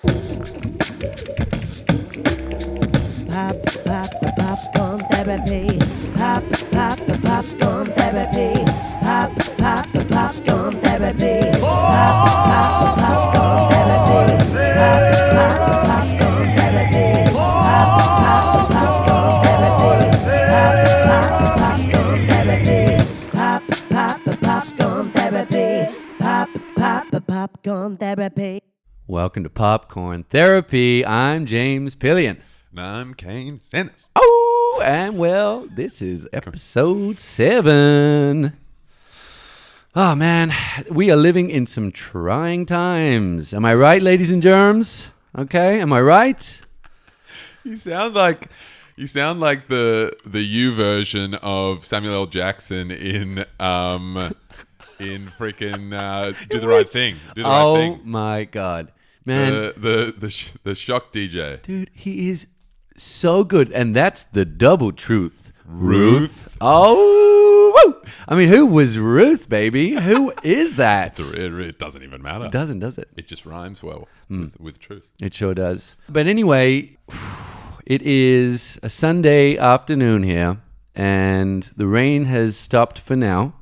Popcorn therapy. Popcorn therapy. Popcorn therapy. Popcorn therapy. Popcorn therapy. Popcorn therapy. Popcorn therapy. Popcorn therapy. Welcome to Popcorn Therapy. I'm James Pillion. And I'm Kane Dennis. Oh, and well, this is episode 7. Oh, man, we are living in some trying times. Am I right, ladies and germs? Okay, am I right? You sound like the U version of Samuel L. Jackson in freaking Do the Right Thing. Do the Right Thing. Oh my God, man! The shock DJ, Dude, he is so good, and that's the double truth. Ruth. Oh, woo! I mean, who was Ruth, baby? Who is that? It doesn't even matter. It doesn't, does it? It just rhymes well with truth. It sure does. But anyway, it is a Sunday afternoon here, and the rain has stopped for now.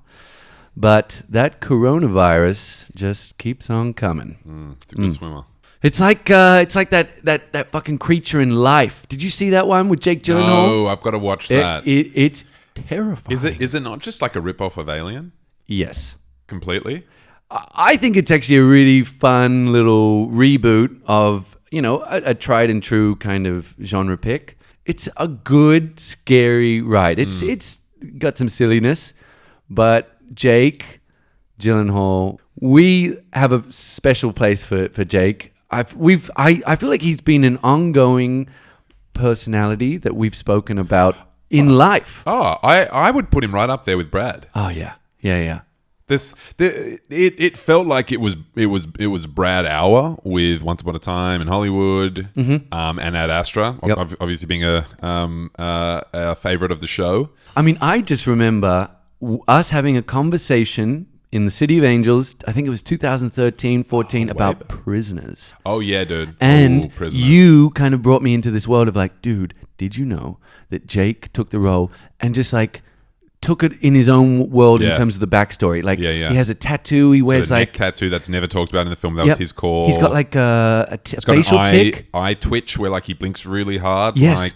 But that coronavirus just keeps on coming. It's a good swimmer. It's like that fucking Creature in Life. Did you see that one with Jake Gyllenhaal? No, I've got to watch that. It's terrifying. Is it not just like a rip-off of Alien? Yes. Completely? I think it's actually a really fun little reboot of, a tried and true kind of genre pick. It's a good, scary ride. It's got some silliness, but Jake Gyllenhaal, we have a special place for Jake. I feel like he's been an ongoing personality that we've spoken about in life. Oh, I would put him right up there with Brad. Oh yeah. It felt like it was Brad Hour with Once Upon a Time in Hollywood, and Ad Astra, Yep. obviously being a favorite of the show. I mean, I just remember us having a conversation in the City of Angels. I think it was 2013, 14, about back. prisoners. Oh yeah, dude. And Prisoners. you kind of brought me into this world of like, dude, did you know that Jake took the role and just like took it in his own world in Yeah. terms of the backstory? Like, Yeah. he has a tattoo. He wears the like neck tattoo that's never talked about in the film. That was Yep. his call. He's got like a He's got facial an tick. eye twitch where like he blinks really hard. Yes.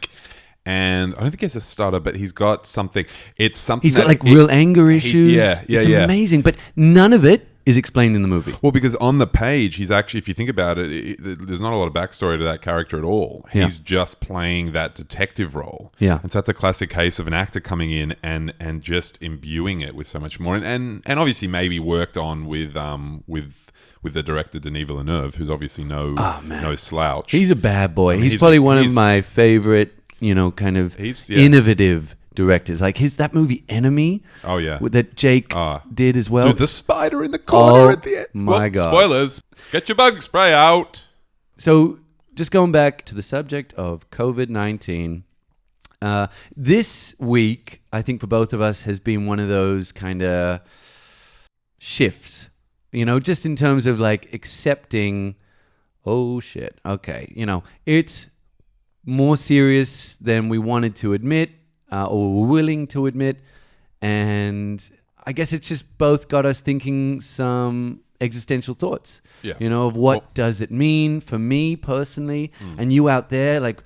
And I don't think he has a stutter, but he's got something. It's something. He's got like real anger issues. It's yeah. amazing, but none of it is explained in the movie. Well, because on the page, he's actually, if you think about it, there's not a lot of backstory to that character at all. Yeah. He's just playing that detective role. Yeah. And so that's a classic case of an actor coming in and just imbuing it with so much more. And obviously maybe worked on with the director, Denis Villeneuve, who's obviously no slouch. He's a bad boy. I mean, he's probably one of my favorite, kind of innovative directors. Like that movie Enemy. Oh, yeah. That Jake did as well. Dude, the spider in the corner Oh, at the end. my God. Spoilers. Get your bug spray out. So just going back to the subject of COVID-19, this week, I think for both of us has been one of those kind of shifts, just in terms of like accepting, oh shit, okay, it's more serious than we wanted to admit or were willing to admit. And I guess it's just both got us thinking some existential thoughts, Yeah. Of what does it mean for me personally and you out there. Like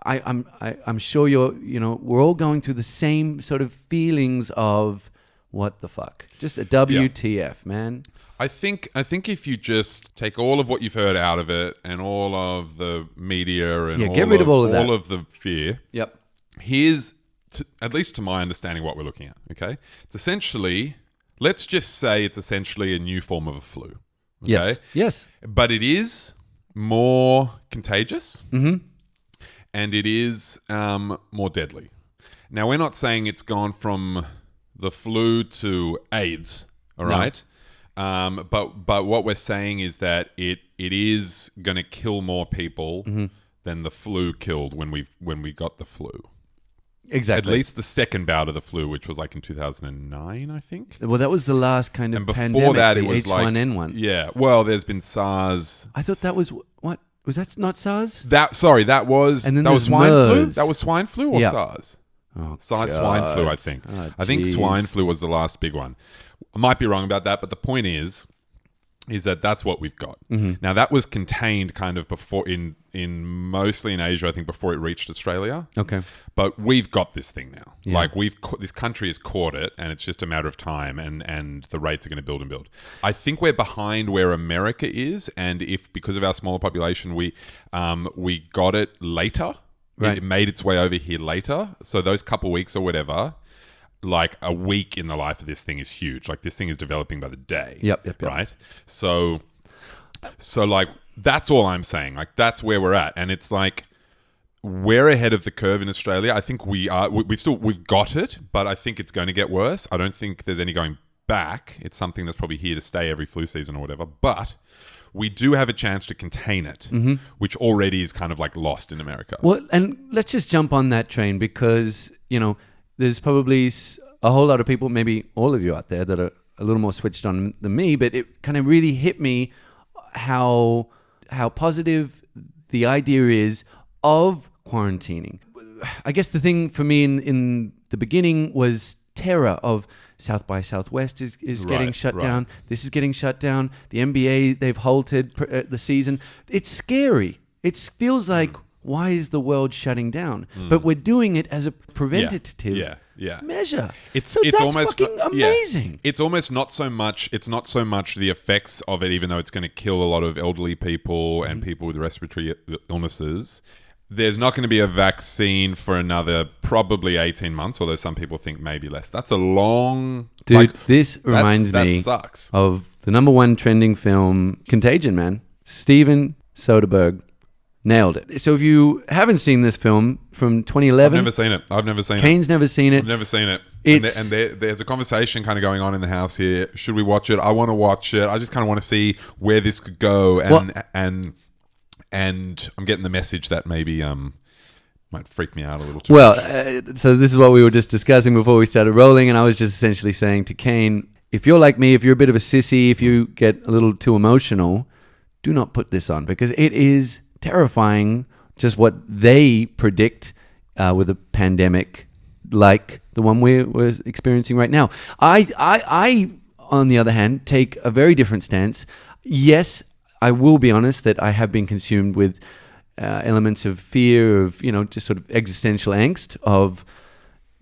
I'm sure we're all going through the same sort of feelings of what the fuck, just a WTF, man. I think if you just take all of what you've heard out of it and all of the media and get rid of all of that. all of the fear. Yep. Here's, at least to my understanding, what we're looking at. Okay, it's essentially, let's just say it's essentially a new form of a flu. Okay? Yes. But it is more contagious, and it is more deadly. Now, we're not saying it's gone from the flu to AIDS. All right. But what we're saying is that it is going to kill more people than the flu killed when we got the flu. Exactly. At least the second bout of the flu, which was like in 2009, I think. Well, that was the last kind of And before pandemic, that, it the was H1N1. like... Yeah. Well, there's been SARS. I thought that was... What? Was that not SARS? That was And then that was there's swine flu. MERS. That was swine flu or Yeah. SARS. Oh, Swine flu, I think. Oh, I think jeez. swine flu was the last big one. I might be wrong about that, but the point is that that's what we've got. Mm-hmm. Now, that was contained kind of before in mostly in Asia, I think, before it reached Australia. Okay. But we've got this thing now. Yeah. Like this country has caught it, and it's just a matter of time, and the rates are going to build and build. I think we're behind where America is, and if because of our smaller population, we got it later. Right. It made its way over here later. So those couple weeks or whatever, like a week in the life of this thing is huge. Like this thing is developing by the day. Yep. Right. So like that's all I'm saying. Like that's where we're at, and it's like we're ahead of the curve in Australia. I think we are. We've got it, but I think it's going to get worse. I don't think there's any going back. It's something that's probably here to stay every flu season or whatever. But we do have a chance to contain it, which already is kind of like lost in America. Well, and let's just jump on that train because, there's probably a whole lot of people, maybe all of you out there that are a little more switched on than me, but it kind of really hit me how positive the idea is of quarantining. I guess the thing for me in the beginning was terror of South by Southwest is getting shut down. This is getting shut down. The NBA, they've halted the season. It's scary. It feels like, why is the world shutting down? But we're doing it as a preventative measure. It's that's almost fucking amazing. It's almost not so much. It's not so much the effects of it, even though it's going to kill a lot of elderly people and people with respiratory illnesses. There's not going to be a vaccine for another probably 18 months, although some people think maybe less. That's a long... Dude, this reminds me that sucks. of the number one trending film, Contagion, man. Steven Soderbergh nailed it. So if you haven't seen this film from 2011... I've never seen it. Kane's never seen it. I've never seen it. It's- There's a conversation kind of going on in the house here. Should we watch it? I want to watch it. I just kind of want to see where this could go. And I'm getting the message that maybe might freak me out a little too much. So this is what we were just discussing before we started rolling, and I was just essentially saying to Kane, if you're like me, if you're a bit of a sissy, if you get a little too emotional, do not put this on because it is terrifying just what they predict with a pandemic like the one we're experiencing right now. I, on the other hand, take a very different stance. Yes, I will be honest that I have been consumed with elements of fear, of, just sort of existential angst of,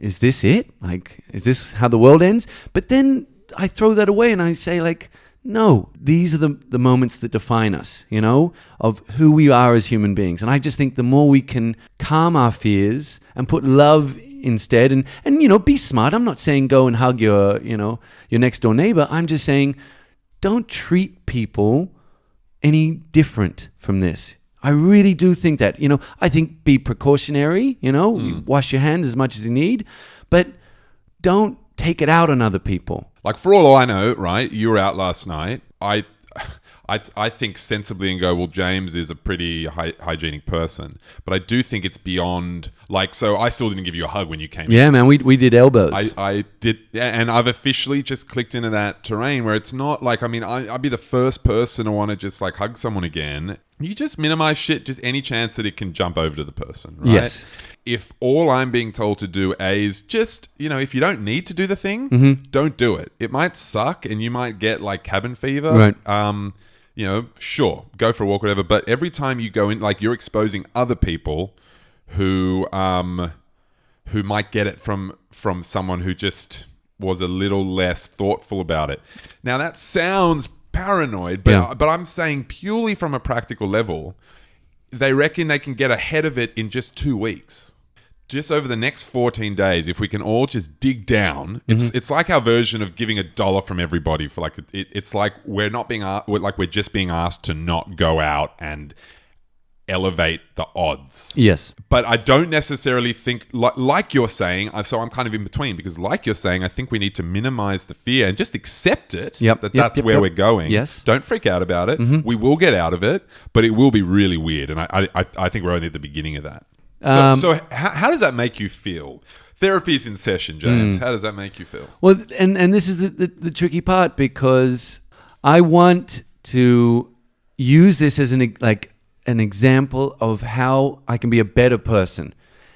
is this it? Like, is this how the world ends? But then I throw that away and I say, like, no, these are the moments that define us, of who we are as human beings. And I just think the more we can calm our fears and put love instead and be smart. I'm not saying go and hug your next door neighbor. I'm just saying don't treat people any different from this. I really do think that, I think be precautionary, wash your hands as much as you need, but don't take it out on other people. Like for all I know, right, you were out last night. I think sensibly and go, well, James is a pretty hygienic person, but I do think it's beyond, like, so I still didn't give you a hug when you came in. Yeah, man, we did elbows. I did, and I've officially just clicked into that terrain where it's not like, I'd be the first person to want to just like hug someone again. You just minimize shit, just any chance that it can jump over to the person, right? Yes. If all I'm being told to do is just, if you don't need to do the thing, don't do it. It might suck and you might get like cabin fever. Right. Sure, go for a walk, whatever. But every time you go in, like you're exposing other people who might get it from someone who just was a little less thoughtful about it. Now that sounds paranoid, but I'm saying purely from a practical level, they reckon they can get ahead of it in just 2 weeks. Just over the next 14 days, if we can all just dig down, it's like our version of giving $1 from everybody for like it's like we're just being asked to not go out and elevate the odds. Yes. But I don't necessarily think like you're saying. So I'm kind of in between because like you're saying, I think we need to minimize the fear and just accept it. That's where we're going. Yes. Don't freak out about it. We will get out of it, but it will be really weird. And I think we're only at the beginning of that. So how does that make you feel? Therapy's in session, James. How does that make you feel? Well, and this is the tricky part because I want to use this as an example of how I can be a better person.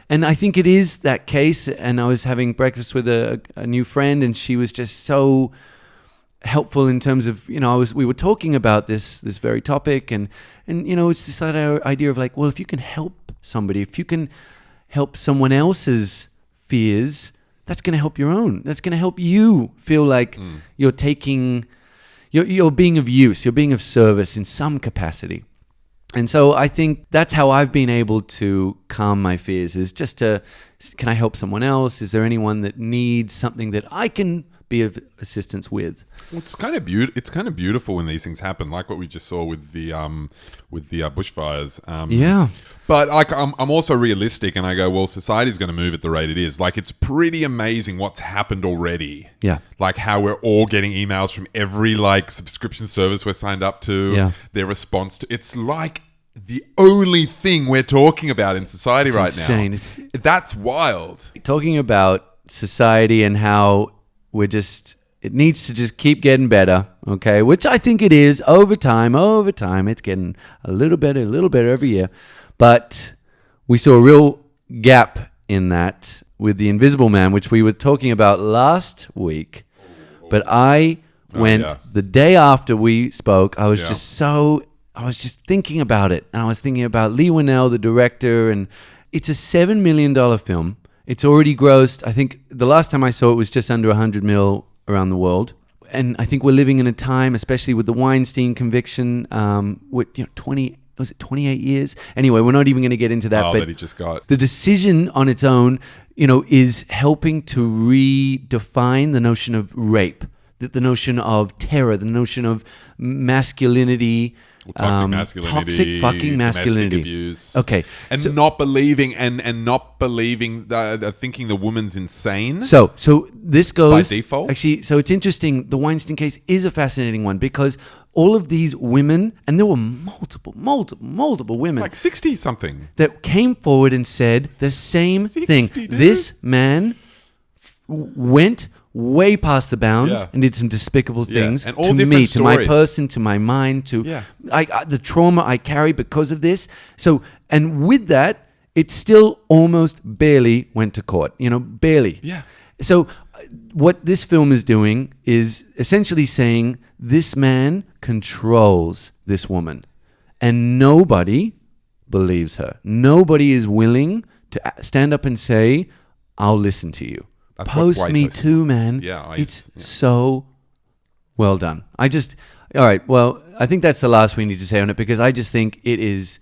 And I think it is that case. And I was having breakfast with a new friend, and she was just so helpful in terms of, we were talking about this very topic, and it's this idea of like, well, if you can help somebody, if you can help someone else's fears, that's going to help your own. That's going to help you feel like you're being of use, you're being of service in some capacity. And so I think that's how I've been able to calm my fears, is just can I help someone else? Is there anyone that needs something that I can be of assistance with? Well, it's kind of beautiful when these things happen, like what we just saw with the bushfires. Yeah. But I'm also realistic, and I go, well, society's going to move at the rate it is. Like, it's pretty amazing what's happened already. Yeah. Like how we're all getting emails from every subscription service we're signed up to. Yeah. Their response to it's like the only thing we're talking about in society It's right insane. now. That's wild. Talking about society and how it needs to just keep getting better, okay? Which I think it is over time, it's getting a little better every year. But we saw a real gap in that with The Invisible Man, which we were talking about last week. But I went the day after we spoke, I was just thinking about it. And I was thinking about Lee Winnell, the director, and it's a $7 million film. It's already grossed, I think the last time I saw it was just under 100 mil around the world. And I think we're living in a time, especially with the Weinstein conviction, with 28 years? Anyway, we're not even going to get into that. Oh, but that he just got. The decision on its own, is helping to redefine the notion of rape, the notion of terror, the notion of masculinity. Toxic masculinity, toxic fucking masculinity, domestic abuse, okay, and not believing and not believing thinking the woman's insane. So this goes by default. Actually, so it's interesting. The Weinstein case is a fascinating one because all of these women, and there were multiple women, like 60 something, that came forward and said the same thing. Dude. This man went way past the bounds and did some despicable things and all to me, stories. to my person, to my mind, to the trauma I carry because of this. So, and with that, it still almost barely went to court, barely. Yeah. So what this film is doing is essentially saying this man controls this woman and nobody believes her. Nobody is willing to stand up and say, I'll listen to you. Post Me Too, man. It's so well done. All right, well, I think that's the last we need to say on it because I just think it is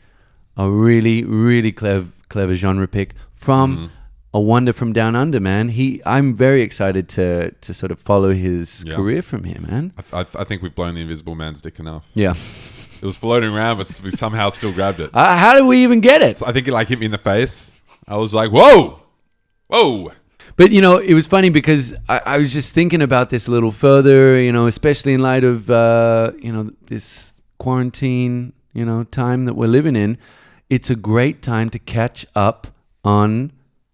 a really, really clever genre pick from a wonder from down under, man. I'm very excited to sort of follow his career from here, man. I think we've blown the Invisible Man's dick enough. Yeah. It was floating around, but we somehow still grabbed it. How did we even get it? So I think it hit me in the face. I was like, whoa. But, it was funny because I was just thinking about this a little further, especially in light of, this quarantine, time that we're living in. It's a great time to catch up on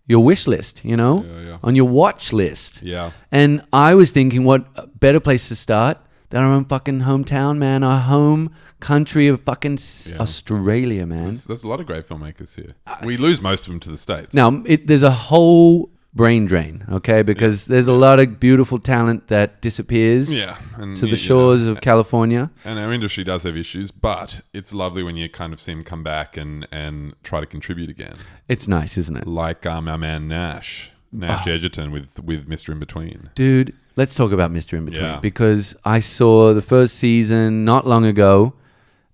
your wish list, on your watch list. Yeah. And I was thinking what better place to start than our own fucking hometown, man, our home country of fucking Australia, man. There's a lot of great filmmakers here. We lose most of them to the States. Now, there's a whole brain drain, okay? Because there's a lot of beautiful talent that disappears to the shores of California. And our industry does have issues, but it's lovely when you kind of see them come back and try to contribute again. It's nice, isn't it? Like our man Nash Edgerton with Mr. Inbetween. Dude, let's talk about Mr. Inbetween because I saw the first season not long ago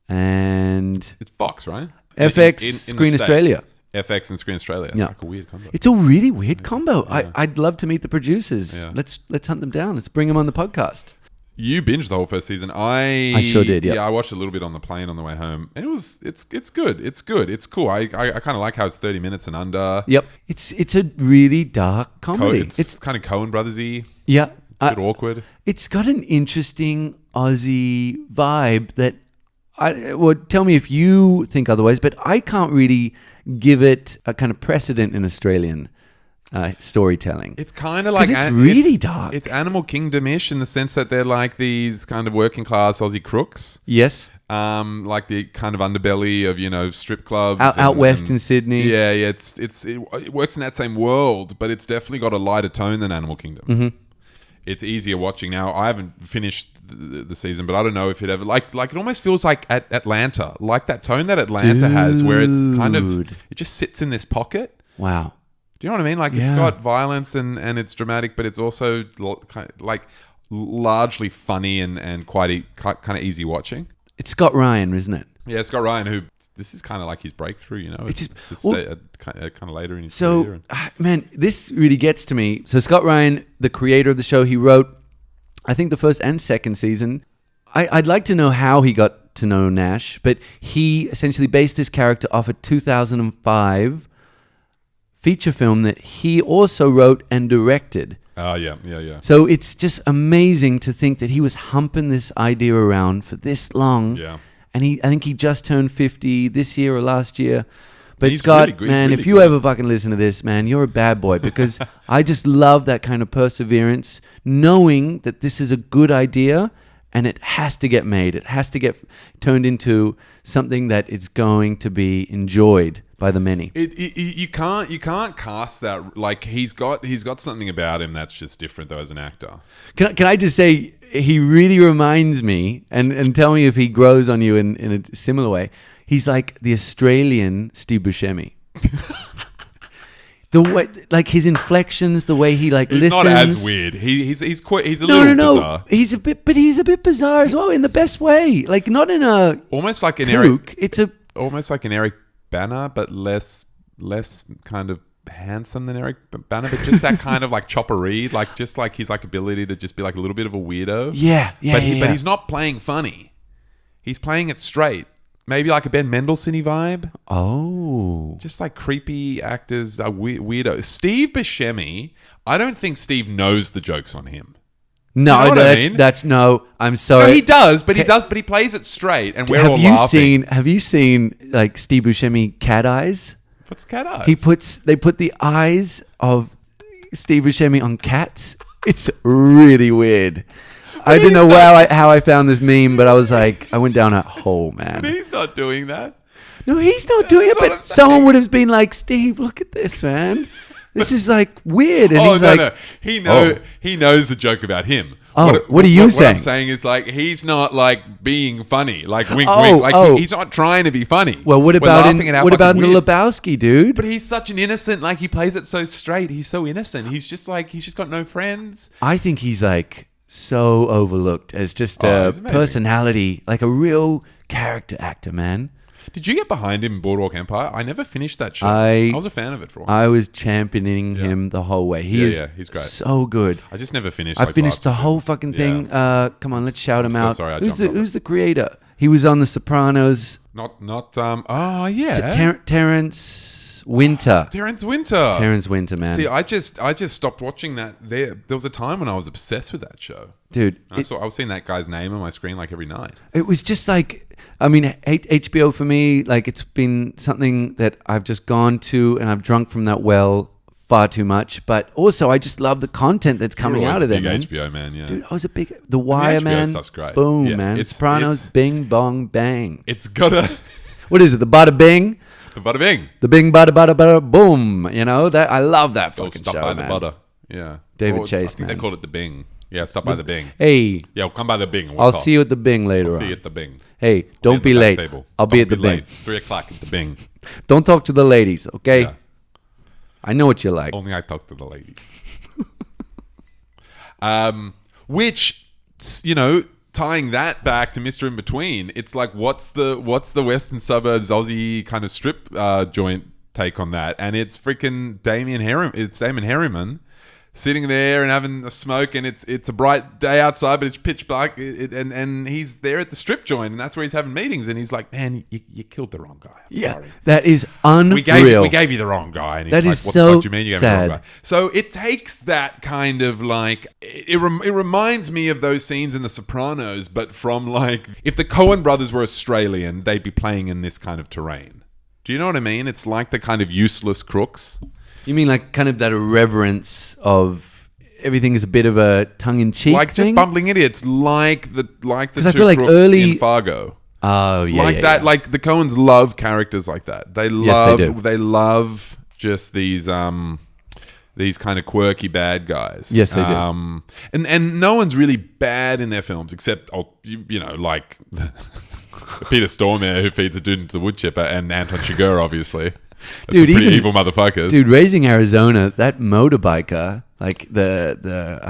and... It's Fox, right? FX, Screen Australia. FX and Screen Australia. It's like a weird combo. It's a really weird combo. Yeah. I'd love to meet the producers. Yeah. Let's hunt them down. Let's bring them on the podcast. You binged the whole first season. I sure did. Yeah, I watched a little bit on the plane on the way home, and it's good. It's good. It's cool. I kind of like how it's 30 minutes and under. Yep. It's a really dark comedy. It's kind of Coen Brothers-y. Yeah. It's a bit awkward. It's got an interesting Aussie vibe that tell me if you think otherwise, but I can't really give it a kind of precedent in Australian storytelling. It's kind of like... it's really dark. It's Animal Kingdom-ish in the sense that they're like these kind of working class Aussie crooks. Yes. like the kind of underbelly of strip clubs out west in Sydney. Yeah, it works in that same world, but it's definitely got a lighter tone than Animal Kingdom. Mm-hmm. It's easier watching now. I haven't finished the season, but I don't know if it ever like it almost feels like at Atlanta, like that tone that Atlanta has, where it's kind of it just sits in this pocket. Wow. Do you know what I mean? Like it's got violence and it's dramatic, but it's also like largely funny and quite kind of easy watching. It's Scott Ryan, isn't it? Yeah, Scott Ryan, who this is kind of like his breakthrough, It's kind of later in his career. Man, this really gets to me. So Scott Ryan, the creator of the show, he wrote, I think, the first and second season. I'd like to know how he got to know Nash, but he essentially based this character off a 2005 feature film that he also wrote and directed. Oh, yeah. So it's just amazing to think that he was humping this idea around for this long. Yeah. And I think he just turned 50 this year or last year. But He's Scott, really good. man, He's really if you good. ever fucking listen to this, man, you're a bad boy, because I just love that kind of perseverance, knowing that this is a good idea and it has to get made. It has to get turned into something that is going to be enjoyed by the many. You can't cast that. Like he's got something about him that's just different though as an actor. Can I just say, he really reminds me, and tell me if he grows on you in a similar way. He's like the Australian Steve Buscemi. The way, like his inflections, the way he He's listens. not as weird. He's a little bizarre. He's a bit bizarre as well in the best way. Like not in a Almost like an kook. It's almost like an Eric Bana, but less kind of handsome than Eric Bana, but just that kind of like choppery, like just like his like ability to just be like a little bit of a weirdo. But he's not playing funny. He's playing it straight. Maybe like a Ben Mendelsohn-y vibe. Oh. Just like creepy actors are weirdo. Steve Buscemi, I don't think Steve knows the jokes on him. No, You know what I mean? that's no. I'm sorry. No, he does, but he plays it straight, and we're all laughing. Have you seen like Steve Buscemi cat eyes? What's cat eyes? They put the eyes of Steve Buscemi on cats. It's really weird. I didn't know how I found this meme, but I was like, I went down a hole, man. But he's not doing that. No, he's not doing it, That's what but I'm saying. someone would have been like, Steve, look at this, man. This is like weird. And he's like, no. He knows the joke about him. Oh, what are you saying? What I'm saying is like he's not like being funny, like wink, Oh, wink. Like oh. he's not trying to be funny. Well, what We're about laughing at how what about fucking the weird- Lebowski, dude? But he's such an innocent. Like he plays it so straight. He's so innocent. He's just got no friends. I think he's like so overlooked as just a he's amazing. personality, like a real character actor, man. Did you get behind him in Boardwalk Empire? I never finished that show. I was a fan of it for a while. I was championing him the whole way. He's great. so good. I just never finished. I like, finished the last whole season. fucking Yeah. thing. Come on, let's shout him so out. sorry I who's jumped off the creator? He was on The Sopranos. Not. Oh yeah. Terrence Winter. Terrence Winter. Terrence Winter, man. See, I just stopped watching that. There was a time when I was obsessed with that show. Dude, I was seeing that guy's name on my screen like every night. it was just like, I mean, HBO for me, like it's been something that I've just gone to and I've drunk from that well far too much. But also, I just love the content that's coming out of there, big man. HBO man, yeah. Dude, I was a big The Wire, HBO man. stuff's great. Boom, Yeah, man. it's- Sopranos, bing, bong, bang. It's got a What is it? The bada bing, the butter bing. the bing, bada, bada, bada, boom. You know that I love that Go fucking stop show, by man. the butter. Yeah. David Chase, I think man. they called it the Bing. Yeah, stop by the Bing. Hey, Yeah, we'll come by the Bing. And we'll I'll talk. see you at the Bing later I'll on. see you at the Bing. Hey, I'll don't in be the back late. table. I'll be Don't at the Bing. late. 3:00 at the Bing. Don't talk to the ladies, okay? Yeah. I know what you like. Only I talk to the ladies. Which, tying that back to Mr. Inbetween, it's like what's the Western Suburbs Aussie kind of strip joint take on that? And it's freaking Damon Herriman sitting there and having a smoke, and it's a bright day outside, but it's pitch black, and he's there at the strip joint, and that's where he's having meetings, and he's like, man, you killed the wrong guy. I'm sorry. That is unreal. We gave you the wrong guy. And he's That like, is what so the fuck do you mean you gave me the wrong sad. guy? So it takes that kind of like, it reminds me of those scenes in The Sopranos, but from like, if the Coen brothers were Australian, they'd be playing in this kind of terrain. Do you know what I mean? It's like the kind of useless crooks. You mean like kind of that irreverence of everything is a bit of a tongue-in-cheek Like just thing? bumbling idiots, like the two I feel like crooks early- in Fargo. Oh yeah, like yeah, that. yeah. Like the Coens love characters like that. They Yes, love. they do. They love just these kind of quirky bad guys. Yes, they do. And no one's really bad in their films except like Peter Stormare, who feeds a dude into the wood chipper, and Anton Chigurh, obviously. That's Dude, some pretty even- evil motherfuckers. Dude, Raising Arizona, that motorbiker, like the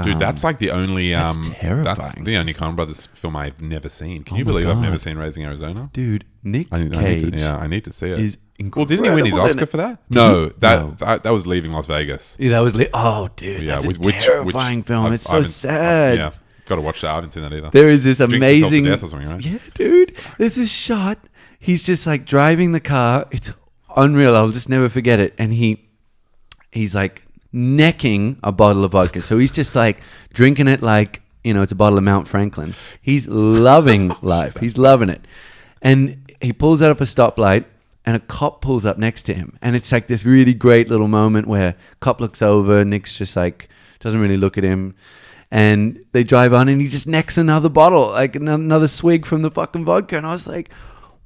Dude, that's like the only that's that's terrifying. the only Coen Brothers film I've never seen. Can you believe I've never seen Raising Arizona? dude, Nick I Cage need to see it. is Well, didn't he win his incredible in Oscar it. for that? No, No. that was Leaving Las Vegas. Yeah, that was dude, that's a terrifying film. It's so sad. Yeah, got to watch that. I haven't seen that either. There is this Drinks himself to amazing death or something, right? Yeah, dude. There's this shot. He's just like driving the car. It's unreal. I'll just never forget it. And he's like necking a bottle of vodka. So he's just like drinking it like, it's a bottle of Mount Franklin. He's loving life. He's loving it. And he pulls out up a stoplight and a cop pulls up next to him. And it's like this really great little moment where cop looks over, Nick's just like, doesn't really look at him. And they drive on and he just necks another bottle, like another swig from the fucking vodka. And I was like,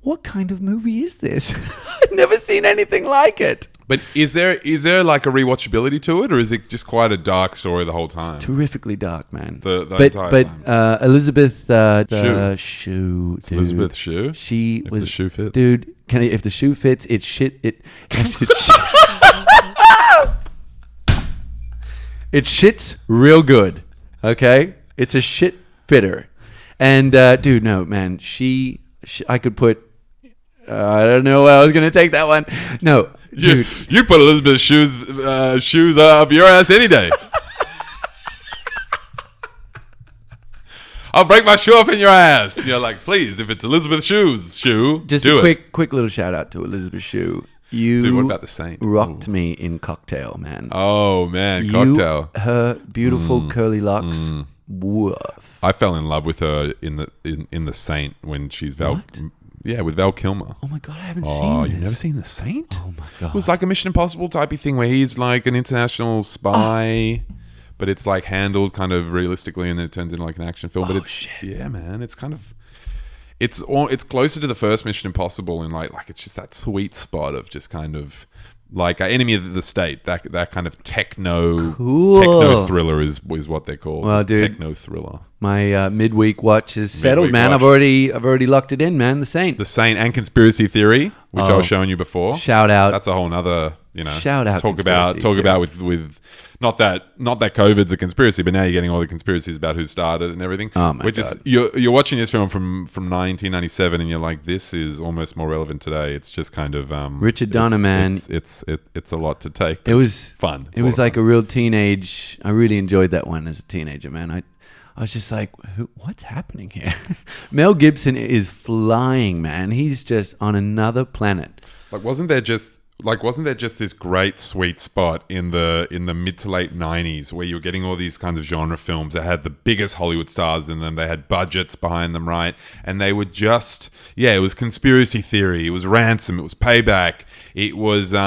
what kind of movie is this? I'd never seen anything like it. But is there like a rewatchability to it, or is it just quite a dark story the whole time? Terrifically dark, man. The entire time. Elizabeth Shue. Shue, dude. Elizabeth Shue. She If was the shoe fits. dude. If the shoe fits, it shit. It it shits real good. Okay, it's a shit fitter. And dude, no man, I could put. I don't know where I was gonna take that one. No, dude. You put Elizabeth's shoes up your ass any day. I'll break my shoe off in your ass. You're like, please, if it's Elizabeth's shoe, Just do a it. quick little shout out to Elizabeth Shue. You Dude, what about The Saint? rocked me in Cocktail, man. Oh man, Cocktail. Her beautiful curly locks. Woof. I fell in love with her in the Saint when she's Val. What? Yeah, with Val Kilmer. Oh my god, I haven't Oh, seen you've this. never seen The Saint? Oh my god. It was like a Mission Impossible typey thing where he's like an international spy, but it's like handled kind of realistically, and then it turns into like an action film. But it's shit. yeah, man, it's kind of it's closer to the first Mission Impossible in like it's just that sweet spot of just kind of like Enemy of the State, that kind of techno thriller is what they're called. Well, dude, techno thriller. My midweek watch is settled, Midweek man. watch. I've already locked it in, man. The Saint. The Saint and Conspiracy Theory, which I was showing you before. Shout out. That's a whole nother, Shout out Talk about with not that COVID's a conspiracy, but now you're getting all the conspiracies about who started and everything. Oh my which God. is you're watching this film from 1997, and you're like, this is almost more relevant today. It's just kind of Richard Donner, man. It's a lot to take. It was fun. It was like a real teenage. I really enjoyed that one as a teenager, man. I was just like, what's happening here? Mel Gibson is flying, man. He's just on another planet. wasn't there just this great sweet spot in the mid to late 90s where you were getting all these kinds of genre films that had the biggest Hollywood stars in them, they had budgets behind them, right? And they were just it was Conspiracy Theory, it was Ransom, it was Payback, it was there's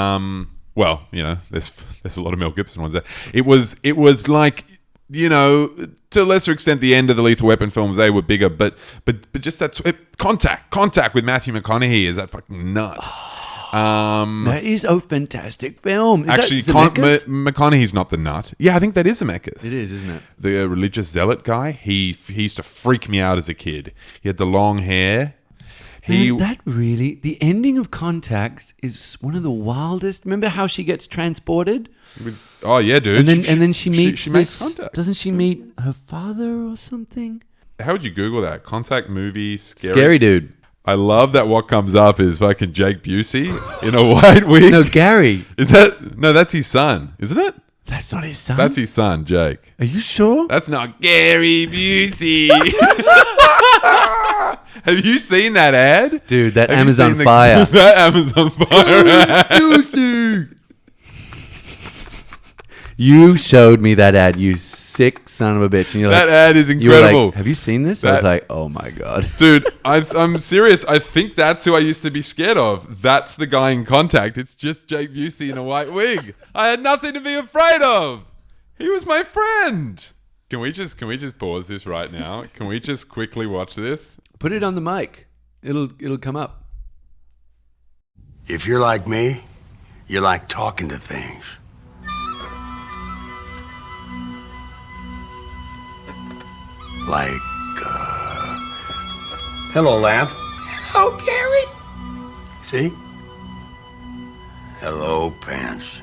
a lot of Mel Gibson ones there. It was like, to a lesser extent, the end of the Lethal Weapon films, they were bigger, but just that Contact with Matthew McConaughey is that fucking nut. That is a fantastic film. Is Actually, that Zemeckis? McConaughey's not the nut. Yeah, I think that is Zemeckis. It is, isn't it? The religious zealot guy. He used to freak me out as a kid. He had the long hair. Man, the ending of Contact is one of the wildest. Remember how she gets transported? Oh yeah, dude. And then she meets she makes contact. Doesn't she meet her father or something? How would you Google that? Contact movie Scary dude. I love that what comes up is fucking Jake Busey in a white wig. No, Gary. That's his son, isn't it? That's not his son. That's his son, Jake. Are you sure? That's not Gary Busey. Have you seen that ad? Dude, that Have you Amazon seen Fire. That Amazon Fire ad. Busey. You showed me that ad, you sick son of a bitch. And you're That like, ad is you were incredible. like, have you seen this? I was like, oh my God. Dude, I'm serious. I think that's who I used to be scared of. That's the guy in Contact. It's just Jake Busey in a white wig. I had nothing to be afraid of. He was my friend. Can we just pause this right now? Can we just quickly watch this? Put it on the mic. It'll come up. If you're like me, you like talking to things. Like, hello, Lamp. Hello, Gary. See? Hello, Pants.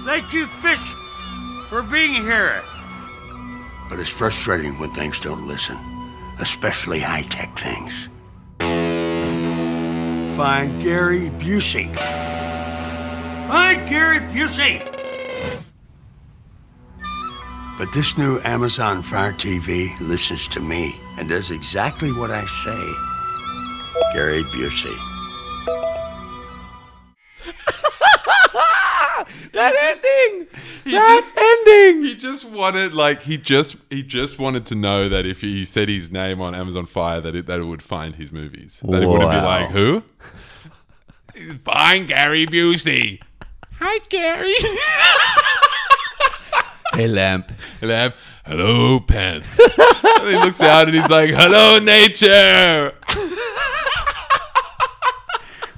Thank you, Fish, for being here. But it's frustrating when things don't listen, especially high-tech things. Find Gary Busey. Find Gary Busey. But this new Amazon Fire TV listens to me and does exactly what I say. Gary Busey. That ending! Ending! He just wanted, like, he just wanted to know that if he said his name on Amazon Fire, that it would find his movies. That it wouldn't be like, who? Find Gary Busey. Hi, Gary. Hey, Lamp. Lamp. Hello, Pants. And he looks out and he's like, hello, nature.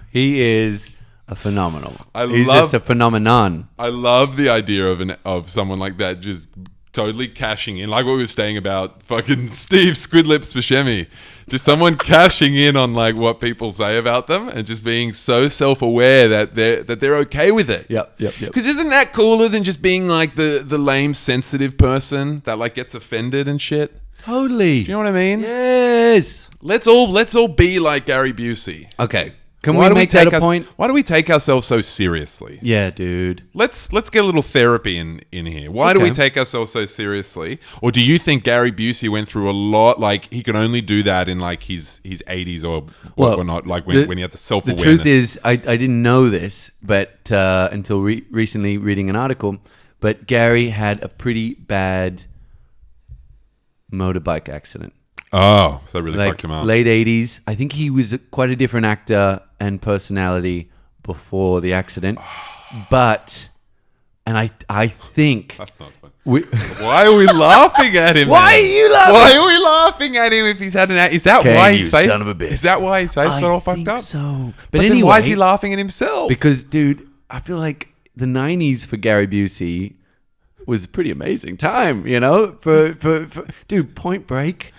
He is a phenomenal. He's love- just a phenomenon. I love the idea of someone like that just totally cashing in, like what we were saying about fucking Steve Squidlips Buscemi. Just someone cashing in on like what people say about them and just being so self-aware that they're okay with it. Yep. Because isn't that cooler than just being like the lame sensitive person that like gets offended and shit? Totally. Do you know what I mean? Yes. Let's all be like Gary Busey. Okay. Can we make that a point? Why do we take ourselves so seriously? Yeah, dude. Let's get a little therapy in here. Why do we take ourselves so seriously? Or do you think Gary Busey went through a lot? Like he could only do that in like his 80s or whatnot. Like when he had the self-awareness. The truth is, I didn't know this, but until recently reading an article. But Gary had a pretty bad motorbike accident. Oh, so that really fucked him up. Late 80s. I think he was quite a different actor and personality before the accident. But, and I think... That's not fun. Why are we laughing at him? Why are you laughing? Why are we laughing at him if he's had an... Is that why his face... son of a bitch. Is that why his face got all fucked up? So. But anyway, then why is he laughing at himself? Because, dude, I feel like the 90s for Gary Busey was a pretty amazing time, you know? For dude, Point Break...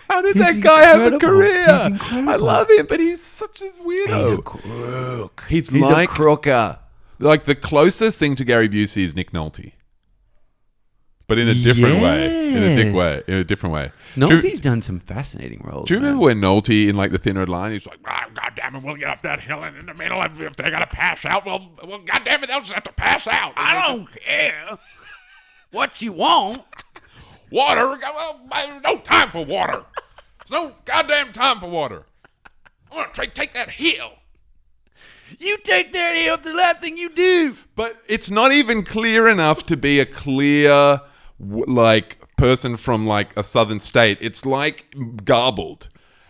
How did that guy have a career? He's incredible. I love him, but he's such a weirdo. He's a crook. He's like, a crooker. Like the closest thing to Gary Busey is Nick Nolte, but in a different way. In a different way. Nolte's done some fascinating roles. Do you remember when Nolte in like The Thin Red Line, he's like, God damn it, we'll get up that hill and in the middle, if they gotta pass out, well, God damn it, they'll just have to pass out. I don't care what you want. Water? Well, no time for water. There's no goddamn time for water. I'm going to take that hill. You take that hill, the last thing you do. But it's not even clear enough to be a clear, like, person from, like, a southern state. It's, like, garbled.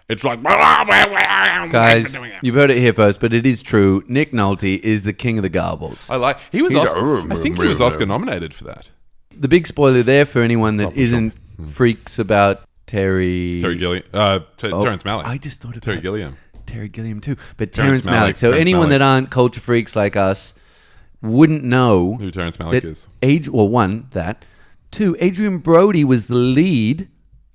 It's like... Guys, you've heard it here first, but it is true. Nick Nolte is the king of the garbles. I think he was Oscar nominated for that. The big spoiler there for anyone that isn't freaks about Terrence Malick. I just thought about Terry Gilliam. Terry Gilliam too, but Terrence Malick. So anyone that aren't culture freaks like us wouldn't know who Terrence Malick is. Two, Adrian Brody was the lead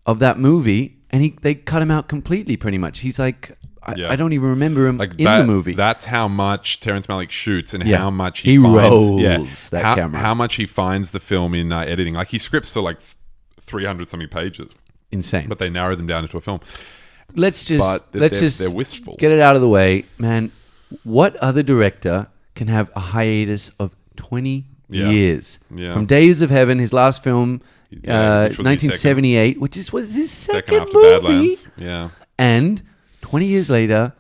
of that movie, and they cut him out completely. Pretty much, he's like. I don't even remember him in the movie. That's how much Terrence Malick shoots and how much he finds, rolls that camera. How much he finds the film in editing. Like his scripts are like 300 something pages. Insane. But they narrow them down into a film. Let's just they're wistful. Get it out of the way, man. What other director can have a hiatus of 20 years? Yeah. From Days of Heaven, his last film, 1978, which was his second after movie. Badlands. Yeah. And 20 years later,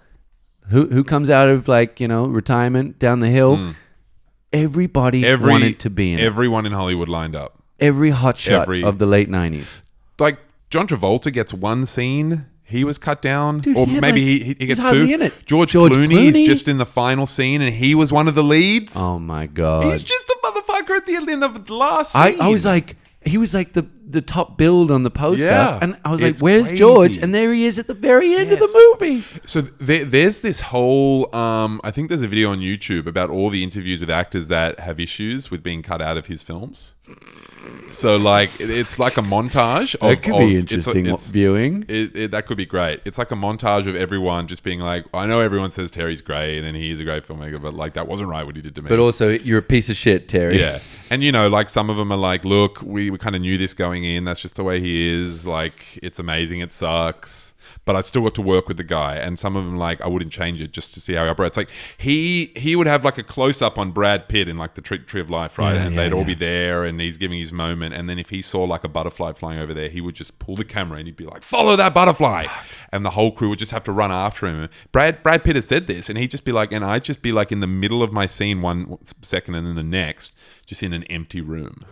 who comes out of retirement down the hill? Everybody wanted to be in it. Everyone in Hollywood lined up. Every hotshot of the late 90s. Like John Travolta gets one scene. He was cut down. Dude, or maybe he gets two. In it. George Clooney's just in the final scene and he was one of the leads. Oh my God. He's just the motherfucker at the end of the last scene. I was like, he was like the the top build on the poster. Yeah, And I was it's like, where's crazy. George? And there he is at the very end of the movie. So there's this whole, I think there's a video on YouTube about all the interviews with actors that have issues with being cut out of his films. So like it's like a montage of, That could be interesting viewing. That could be great. It's like a montage of everyone just being like, I know everyone says Terry's great and he's a great filmmaker, but like that wasn't right what he did to me. But also, you're a piece of shit, Terry. Yeah. And you know, like some of them are like, look, we kind of knew this going in. That's just the way he is. Like, it's amazing. It sucks. But I still got to work with the guy. And some of them, like, I wouldn't change it just to see how he operates. Like, he would have like a close up on Brad Pitt in like the Tree of Life, right? And they'd all be there and he's giving his moment. And then if he saw like a butterfly flying over there, he would just pull the camera and he'd be like, follow that butterfly. And the whole crew would just have to run after him. Brad Pitt has said this, and he'd just be like, and I'd just be like in the middle of my scene 1 second and then the next, just in an empty room,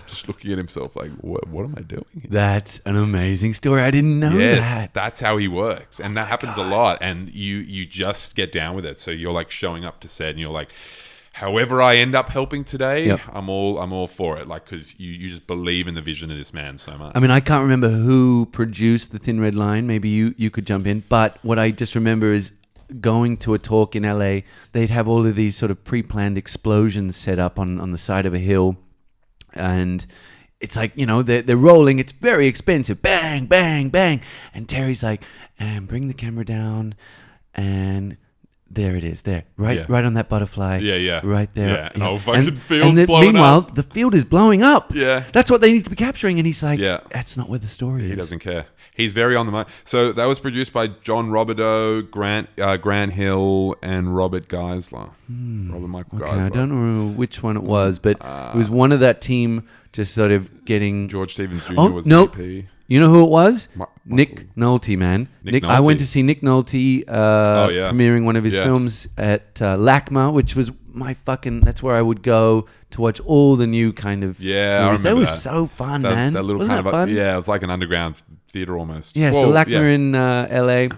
just looking at himself like, what am I doing here? That's an amazing story. I didn't know that. That's how he works. And that happens a lot. And you just get down with it. So you're like showing up to set and you're like, however I end up helping today, I'm all for it. Like, because you just believe in the vision of this man so much. I mean, I can't remember who produced The Thin Red Line. Maybe you could jump in. But what I just remember is going to a talk in LA. They'd have all of these sort of pre-planned explosions set up on the side of a hill. And it's like, you know, they're rolling. It's very expensive. Bang, bang, bang. And Terry's like, and bring the camera down. And there it is. There. Right on that butterfly. Yeah. Right there. Yeah. And the whole fucking field's and blowing meanwhile, up. the field is blowing up. Yeah. That's what they need to be capturing. And he's like, Yeah. that's not where the story is. He doesn't care. He's very on the money. So that was produced by John Robideau, Grant Hill, and Robert Geisler. Robert Michael Geisler. Okay, I don't know which one it was, but it was one of that team just sort of getting... George Stevens Jr. was no. VP. You know who it was? Michael. Nick Nolte, man. Nick I went Nolte. to see Nick Nolte premiering one of his films at LACMA, which was my fucking... That's where I would go to watch all the new kind of Yeah, movies. I remember That was that. so fun, man. That little Wasn't kind that of... fun? Yeah, it was like an underground theater almost. Yeah, Well, so LACMA in LA.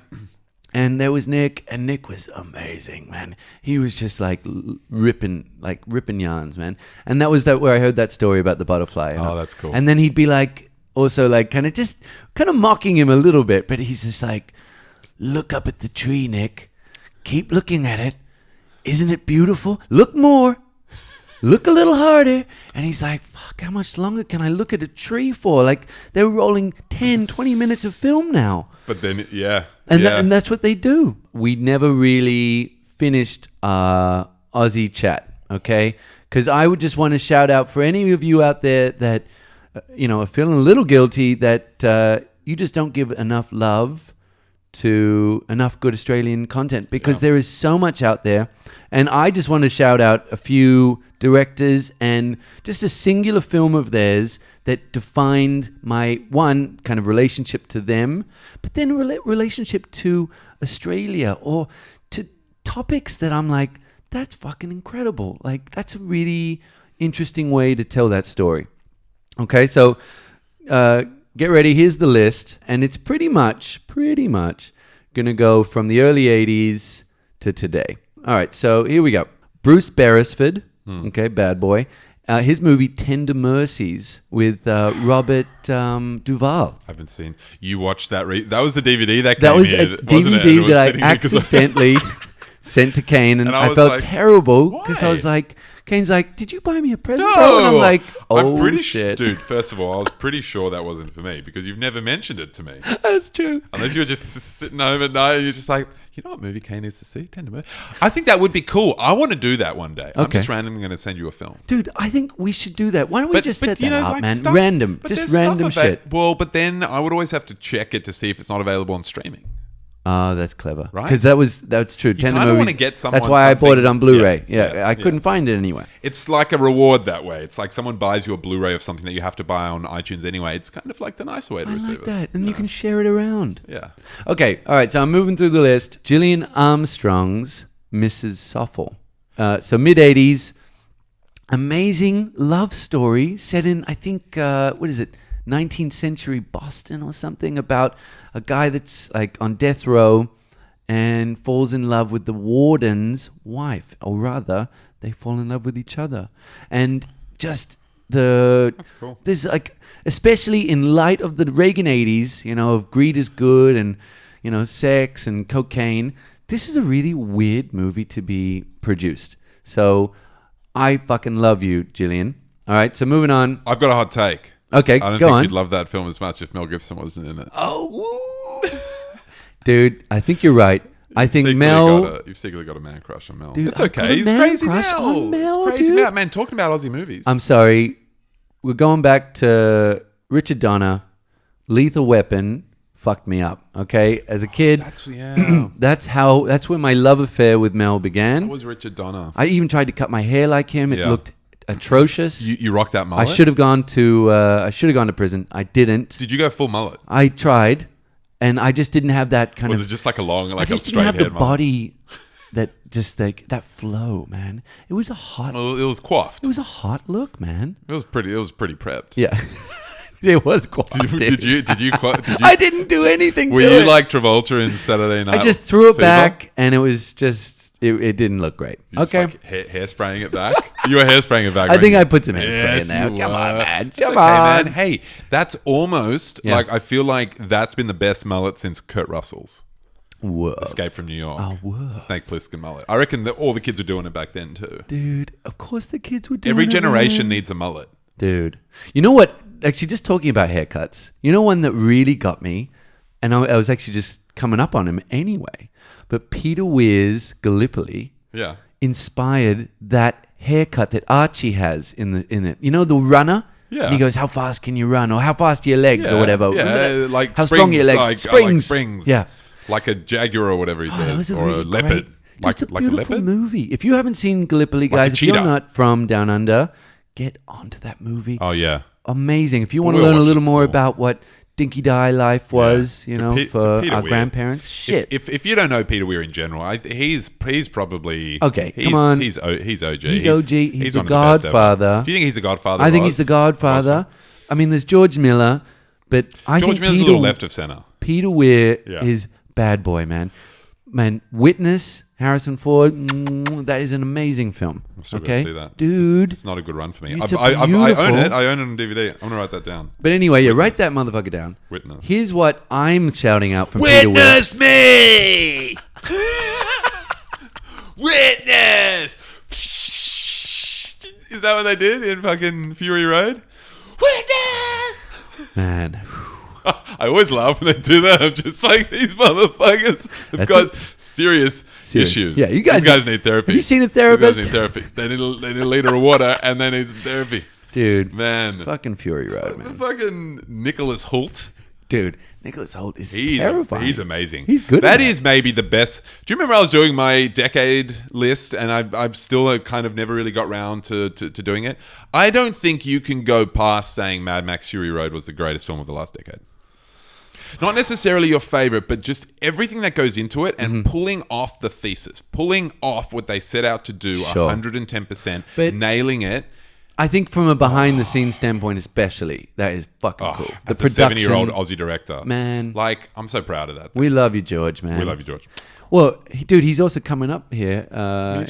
And there was Nick, and Nick was amazing, man. He was just like ripping yarns, man. And that was where I heard that story about the butterfly. You know? Oh, that's cool. And then he'd be like, also like kind of mocking him a little bit, but he's just like, look up at the tree, Nick. Keep looking at it. Isn't it beautiful? Look more. Look a little harder. And he's like, fuck, how much longer can I look at a tree for? Like, they're rolling 10, 20 minutes of film now. But then, yeah. And that's what they do. We never really finished Aussie chat, okay? Because I would just want to shout out for any of you out there that, are feeling a little guilty that you just don't give enough love to enough good Australian content, because there is so much out there. And I just want to shout out a few directors and just a singular film of theirs that defined my one kind of relationship to them, but then relationship to Australia or to topics that I'm like, that's fucking incredible. Like, that's a really interesting way to tell that story. Okay, so get ready. Here's the list, and it's pretty much going to go from the early 80s to today. All right, so here we go. Bruce Beresford, okay, bad boy. His movie Tender Mercies with Robert Duvall. I haven't seen. You watched that? That was the DVD that came That was in, a wasn't it? It DVD was that I sitting there 'cause accidentally sent to Kane, and I was felt like, terrible because I why? was like, Kane's like, did you buy me a present, bro? And I'm like, I'm pretty shit. Dude, first of all, I was pretty sure that wasn't for me because you've never mentioned it to me. That's true. Unless you were just sitting home at night and you're just like, you know what movie Kane needs to see? Tender Mercies. I think that would be cool. I want to do that one day. I'm Okay. just randomly going to send you a film. Dude, I think we should do that. Why don't we just set that up, like, man? stuff- Random. but Just there's random stuff shit. Well, but then I would always have to check it to see if it's not available on streaming. Oh, that's clever. Right? Because that's true. Tender kinda Movies. wanna get someone That's why I bought it on something- Blu-ray. Yeah, Yeah, I couldn't find it anywhere. It's like a reward that way. It's like someone buys you a Blu-ray of something that you have to buy on iTunes anyway. It's kind of like the nicer way to I receive like it. that. And you can share it around. Yeah. Okay, all right, so I'm moving through the list. Gillian Armstrong's Mrs. Soffel. So mid-80s, amazing love story set in, I think, 19th century Boston or something, about a guy that's like on death row and falls in love with the warden's wife, or rather, they fall in love with each other. And just That's cool. There's like, especially in light of the Reagan 80s, of greed is good and, sex and cocaine. This is a really weird movie to be produced. So I fucking love you, Gillian. All right, so moving on. I've got a hot take. Okay, I don't go think on. you'd love that film as much if Mel Gibson wasn't in it. Oh, dude, I think you're right. I think Mel. You've secretly got a man crush on Mel. Dude, It's I've got okay. a He's man crazy crush on Mel, It's crazy dude. Mel. Man, talking about Aussie movies. I'm sorry. We're going back to Richard Donner. Lethal Weapon fucked me up. Okay, as a kid, that's where my love affair with Mel began. That was Richard Donner. I even tried to cut my hair like him. It Yeah. looked atrocious. You rocked that I mullet? should have gone to prison. I didn't. Did you go full mullet? I tried, and I just didn't have that kind Was of. it just like a long, I like a just straight didn't have head the mullet? body that just like that flow, man. It was a hot. Well, it was coiffed. It was a hot look, man. It was pretty prepped. Yeah, it was quite. Did you I didn't do anything. Were to you it. like Travolta in Saturday Night I just threw it Fever? back, and it was just. It didn't look great. You just, Okay. like, hairspraying it back. You were hairspraying it back. I think weren't I you? put some hairspray Yes, in there. you Come on, were. man. It's Come okay, on. man. Hey, that's almost Yeah. like I feel like that's been the best mullet since Kurt Russell's Whoa. Escape from New York. Oh, whoa. Snake Plissken mullet. I reckon that all the kids were doing it back then too. Dude, of course the kids were doing Every it, generation man. needs a mullet. Dude. You know what? Actually, just talking about haircuts. You know one that really got me? And I was actually just coming up on him anyway. But Peter Weir's Gallipoli Yeah. inspired that haircut that Archie has in it. You know, the runner? Yeah. And he goes, how fast can you run? Or how fast are your legs? Or whatever. Yeah, Remember that? like how springs, strong are your legs? like springs. springs. Yeah. Like a jaguar or whatever he Oh, that was says. a Or really a leopard. Great, just a Like a beautiful leopard? movie. If you haven't seen Gallipoli, Like a guys, if you're cheetah. not from Down Under, get onto that movie. Oh, yeah. Amazing. If you want to We'll learn a watch little it, more it's cool. about what Dinky Die life was, Yeah. for Peter our Weir. grandparents, shit. If you don't know Peter Weir in general, he's probably Okay, He's, come on. He's OG. He's OG. He's the one of the best ever. Godfather. Do you think he's the Godfather? I of think Oz? he's the Godfather. I mean, there's George Miller, but I George think Miller's Peter, a little left of center. Peter Weir Yeah. is bad boy, man. Man, Witness, Harrison Ford, that is an amazing film. I'm still Okay, gonna see that, dude. It's not a good run for me. It's I own beautiful. it. I own it on DVD. I'm gonna write that down. But anyway, write that Witness. motherfucker down. Witness. Here's what I'm shouting out from Peter Weir. Witness me! Witness. Is that what they did in fucking Fury Road? Witness. Man, I always laugh when they do that. I'm just like, these motherfuckers have That's got it. serious issues. Yeah, you guys- These guys need therapy. have you seen a These therapist? guys need therapy. They need a liter of water and they need some therapy. dude. Man. Fucking Fury Road, The man. fucking Nicholas Hoult. Dude, Nicholas Hoult is He's terrifying. He's amazing. He's good. That at is maybe the best. Do you remember I was doing my decade list and I've still kind of never really got round to doing it? I don't think you can go past saying Mad Max Fury Road was the greatest film of the last decade. Not necessarily your favorite, but just everything that goes into it and pulling off the thesis, pulling off what they set out to do Sure. 110%, But- nailing it. I think from a behind-the-scenes standpoint, especially, that is fucking cool. The As a 70-year-old production, Aussie director. Man. Like, I'm so proud of that. we love you, George, man. We love you, George. Well, dude, he's also coming up here He's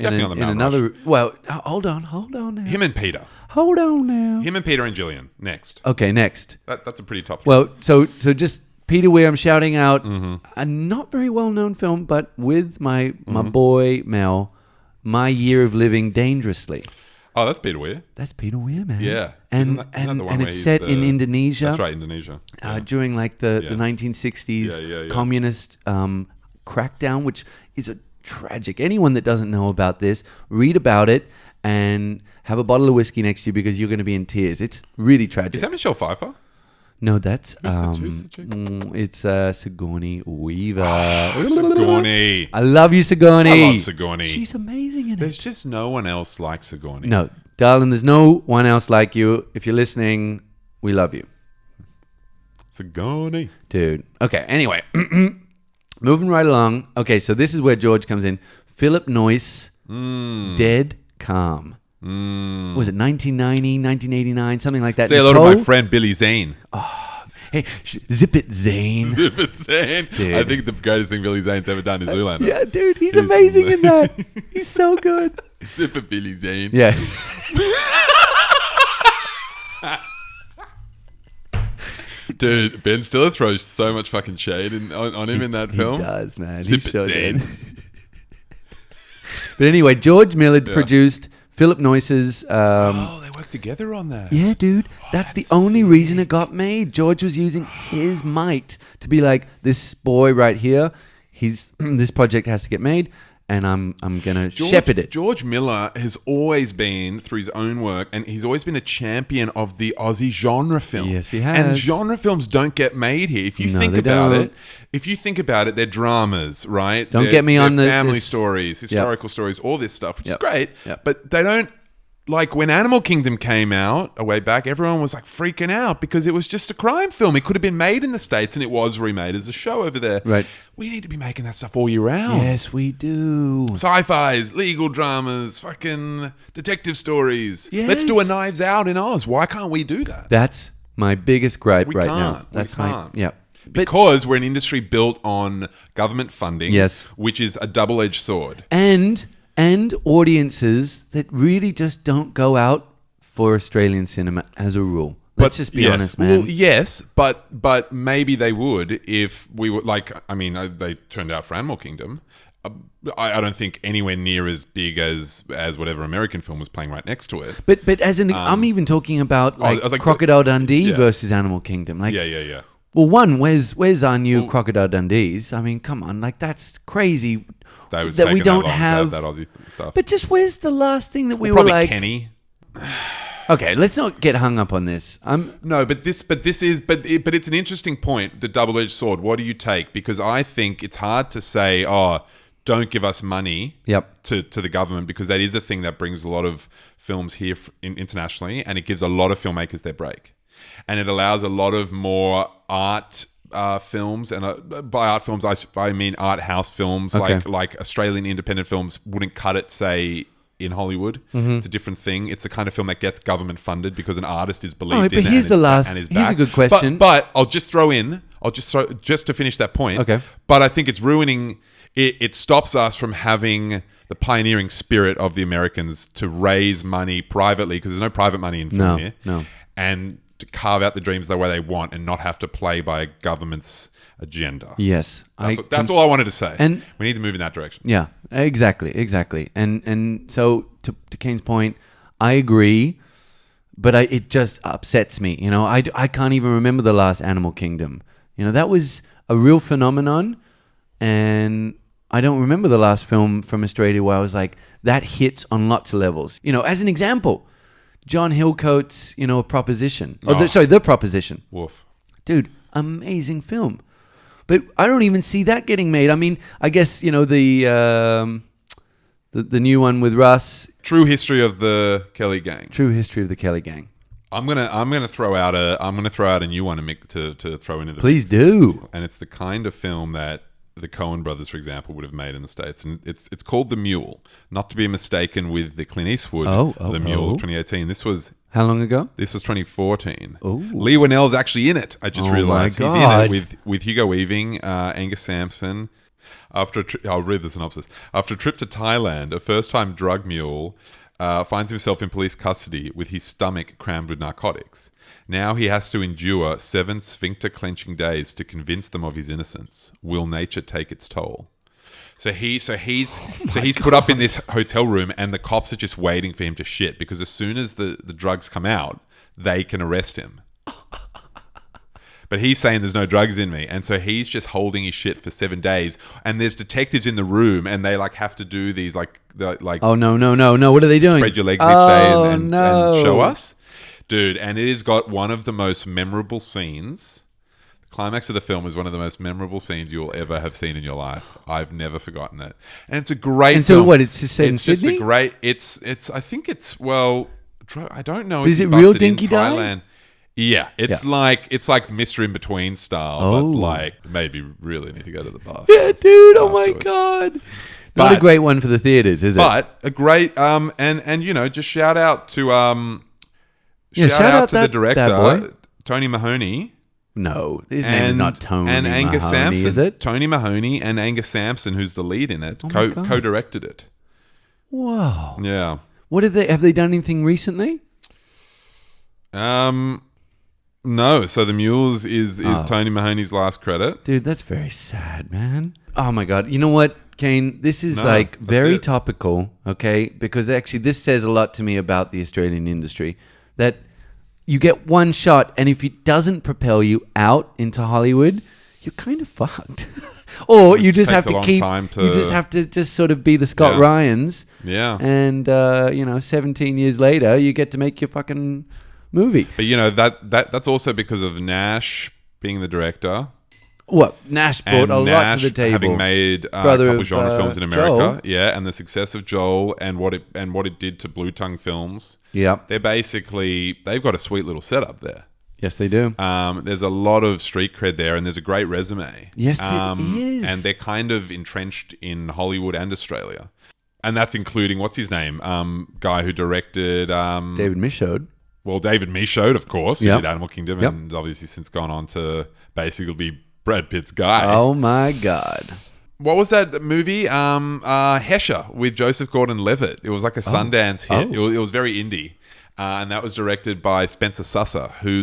definitely on the in Mount another. Well, hold on now. Him and Peter. Hold on now. Him and Peter and Gillian. Next. Okay, next. That's a pretty top three. Well, so just Peter Weir, I'm shouting out Mm-hmm. a not very well-known film, but with my Mm-hmm. boy Mel, My Year of Living Dangerously. Oh, that's Peter Weir. That's Peter Weir, man. Yeah. and Isn't that the one and where it's he's set in the- Indonesia. That's right, Indonesia. Yeah. During like the Yeah. 1960s Yeah. communist crackdown, which is a tragic. Anyone that doesn't know about this, read about it and have a bottle of whiskey next to you because you're going to be in tears. It's really tragic. Is that Michelle Pfeiffer? No, that's Who's the chick? it's Sigourney Weaver. Sigourney. I love you, Sigourney. I love Sigourney. She's amazing in There's it. just no one else like Sigourney. No, darling, there's no one else like you. If you're listening, we love you, Sigourney. dude. Okay, anyway, moving right along. Okay, so this is where George comes in. Philip Noyce, Dead Calm. Was it 1990, 1989, something like that? Say hello to my Nicole? friend Billy Zane. Hey, zip it, Zane. Zip it, Zane. Dude. I think the greatest thing Billy Zane's ever done is Zoolander. Yeah, dude, he's He's amazing in that. He's so good. Zip it, Billy Zane. Yeah. Dude, Ben Stiller throws so much fucking shade on him in that film. He does, man. Zip He it, sure Zen. did. But anyway, George Millard produced Philip Noyce's. They worked together on that. Yeah, dude. That's the only reason it got made. George was using his might to be like, this boy right here, this project has to get made, and I'm gonna shepherd it. George Miller has always been, through his own work, and he's always been a champion of the Aussie genre film. Yes, he has. And genre films don't get made here. If you No, think they about don't. it, they're dramas, right? Don't get me on they're the family this- stories, historical stories, all this stuff, which is Yep. great. Yep. But they don't. Like when Animal Kingdom came out a way back, everyone was like freaking out because it was just a crime film. It could have been made in the States and it was remade as a show over there. Right. We need to be making that stuff all year round. Yes, we do. Sci-fis, legal dramas, fucking detective stories. Yes. Let's do a Knives Out in Oz. Why can't we do that? That's my biggest gripe We right can't. now. We That's can't. yeah. But Because we're an industry built on government funding, Yes. which is a double-edged sword. and audiences that really just don't go out for Australian cinema as a rule. Let's just be yes. honest, man. Well, yes, but maybe they would if we were like. I mean, they turned out for Animal Kingdom. I don't think anywhere near as big as whatever American film was playing right next to it. But as an, I'm even talking about like, I think Crocodile Dundee yeah. versus Animal Kingdom. Like, Yeah. well, where's our new Crocodile Dundees? I mean, come on, like that's crazy They was that we taking don't long to have. that Aussie stuff. But just where's the last thing that we were Probably like? Kenny. Okay, let's not get hung up on this. No, but it's an interesting point. The double-edged sword. What do you take? Because I think it's hard to say, don't give us money. Yep. To the government, because that is a thing that brings a lot of films here internationally, and it gives a lot of filmmakers their break, and it allows a lot of more art films, and by art films I mean art house films, Okay. like Australian independent films wouldn't cut it, say, in Hollywood. It's a different thing. It's the kind of film that gets government funded because an artist is believed in. But here's the last. And is Here's a back. good question. But I'll just throw just to finish that point. Okay. But I think it's ruining. It stops us from having the pioneering spirit of the Americans to raise money privately, because there's no private money in film here. No. And to carve out the dreams the way they want and not have to play by a government's agenda. Yes, That's all I wanted to say. And- we need to move in that direction. Yeah, exactly. And so to Kane's point, I agree, but it just upsets me. You know, I can't even remember the last Animal Kingdom. You know, that was a real phenomenon, and I don't remember the last film from Australia where I was like, that hits on lots of levels. You know, as an example, John Hillcoat's, Proposition. The Proposition. Woof. Dude, amazing film. But I don't even see that getting made. I mean, I guess, the new one with Russ. True History of the Kelly Gang. True History of the Kelly Gang. I'm gonna throw out a new one to throw into the Please mix. do. And it's the kind of film that the Coen brothers, for example, would have made in the States, and it's called The Mule, not to be mistaken with the Clint Eastwood The Mule of 2018. This was How long ago? 2014. Oh. Lee Winnell's actually in it. I just realized my he's in God. it with Hugo Weaving, Angus Sampson. I'll read the synopsis. After a trip to Thailand, a first-time drug mule finds himself in police custody with his stomach crammed with narcotics. Now he has to endure 7 sphincter-clenching days to convince them of his innocence. Will nature take its toll? So he's put up in this hotel room, and the cops are just waiting for him to shit, because as soon as the drugs come out, they can arrest him. But he's saying there's no drugs in me, and so he's just holding his shit for 7 days. And there's detectives in the room, and they have to do these Oh, no. What are they doing? Spread your legs each day and no. show us, dude. And it has got one of the most memorable scenes. The climax of the film is one of the most memorable scenes you will ever have seen in your life. I've never forgotten it, and it's a great. And so film. what? It's just set in It's just Sydney? a great. It's. I think it's I don't know. Is if it it's real busted in dinky die? Thailand. Yeah, it's like Mr. Inbetween style, Oh. but maybe really need to go to the bath. Yeah, dude. Oh, my afterwards. God. Not But- a great one for the theaters, is it? But a great and just shout out to shout out to the that director boy. Tony Mahoney. No, his name is not Tony and Angus Mahoney, Sampson. is it? Tony Mahoney and Angus Sampson, who's the lead in it, my God. co-directed it. Whoa. Yeah. What have they done anything recently? No, so The Mules is Tony Mahoney's last credit. Dude, that's very sad, man. Oh my God. You know what, Kane? This is No, like that's very it. topical, okay? Because actually this says a lot to me about the Australian industry. That you get one shot, and if it doesn't propel you out into Hollywood, you're kind of fucked. Or you just have takes a to long keep, time to- you just have to just sort of be the Scott Yeah. Ryans. Yeah. And, 17 years later, you get to make your fucking movie. But you know that's also because of Nash being the director. What? Nash brought And a lot Nash to the table. having made a Brother couple of, genre films in America, Joel. and the success of Joel and what it did to Blue Tongue Films. Yeah. They've got a sweet little setup there. Yes, they do. There's a lot of street cred there, and there's a great resume. Yes, it is. And they're kind of entrenched in Hollywood and Australia, and that's including what's his name, guy who directed David Michôd. Well, David Michôd, of course, who Yep. did Animal Kingdom, Yep. and obviously since gone on to basically be Brad Pitt's guy. Oh my God. What was that movie? Hesher with Joseph Gordon-Levitt. It was like a Sundance hit. Oh. It was very indie. And that was directed by Spencer Susser, who